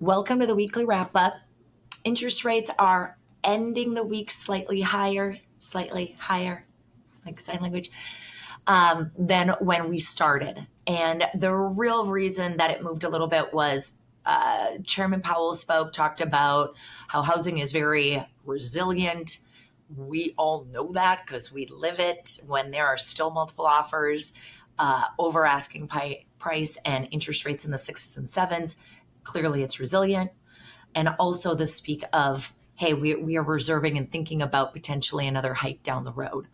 Welcome to the weekly wrap up. Interest rates are ending the week slightly higher, like sign language, than when we started. And the real reason that it moved a little bit was Chairman Powell talked about how housing is very resilient. We all know that because we live it. When there are still multiple offers, over asking price and interest rates in the 6s and 7s, clearly it's resilient. And also the speak of, hey, we are reserving and thinking about potentially another hike down the road.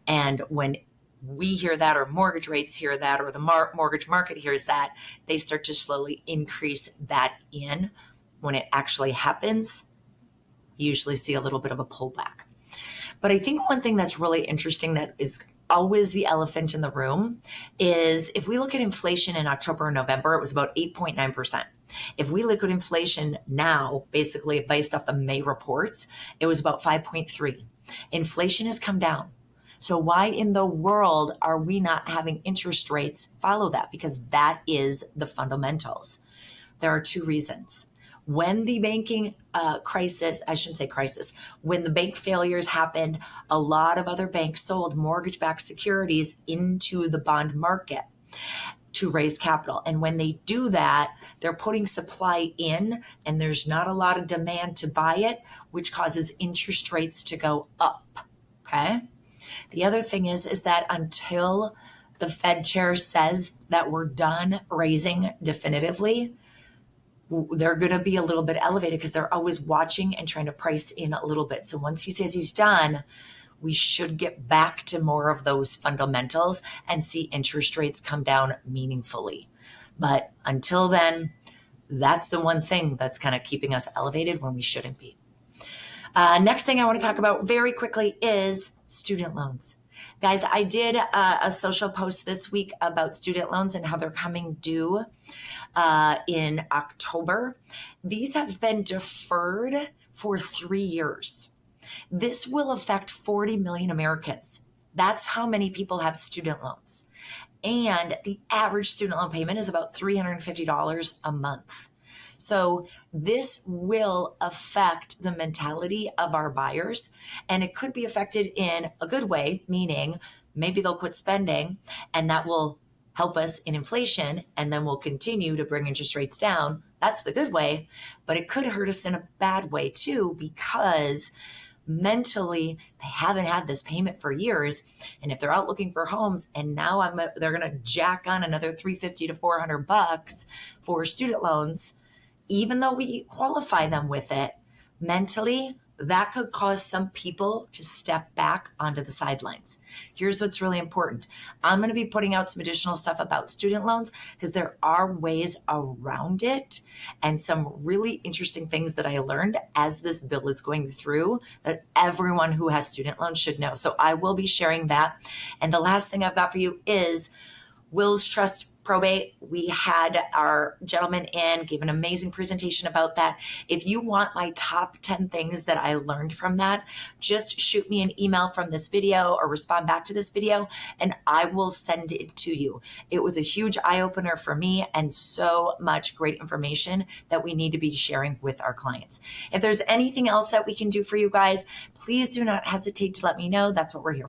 And when we hear that, or mortgage rates hear that, or the mortgage market hears that, they start to slowly increase that in. When it actually happens, you usually see a little bit of a pullback. But I think one thing that's really interesting that is always the elephant in the room is if we look at inflation in October and November, it was about 8.9%. If we look at inflation now, basically based off the May reports, it was about 5.3. Inflation has come down. So why in the world are we not having interest rates follow that? Because that is the fundamentals. There are two reasons. When the banking when the bank failures happened, a lot of other banks sold mortgage-backed securities into the bond market to raise capital. And when they do that, they're putting supply in and there's not a lot of demand to buy it, which causes interest rates to go up, okay? The other thing is that until the Fed chair says that we're done raising definitively, they're going to be a little bit elevated because they're always watching and trying to price in a little bit. So once he says he's done, we should get back to more of those fundamentals and see interest rates come down meaningfully. But until then, that's the one thing that's kind of keeping us elevated when we shouldn't be. Next thing I want to talk about very quickly is student loans. Guys, I did a social post this week about student loans and how they're coming due in October. These have been deferred for 3 years. This will affect 40 million Americans. That's how many people have student loans. And the average student loan payment is about $350 a month. So this will affect the mentality of our buyers, and it could be affected in a good way, meaning maybe they'll quit spending and that will help us in inflation, and then we'll continue to bring interest rates down. That's the good way, but it could hurt us in a bad way too, because mentally they haven't had this payment for years. And if they're out looking for homes and now they're going to jack on another $350 to $400 for student loans, even though we qualify them with it, mentally, that could cause some people to step back onto the sidelines. Here's what's really important. I'm going to be putting out some additional stuff about student loans because there are ways around it and some really interesting things that I learned as this bill is going through that everyone who has student loans should know. So I will be sharing that. And the last thing I've got for you is Will's Trust Probate. We had our gentleman in, gave an amazing presentation about that. If you want my top 10 things that I learned from that, just shoot me an email from this video or respond back to this video and I will send it to you. It was a huge eye-opener for me and so much great information that we need to be sharing with our clients. If there's anything else that we can do for you guys, please do not hesitate to let me know. That's what we're here for.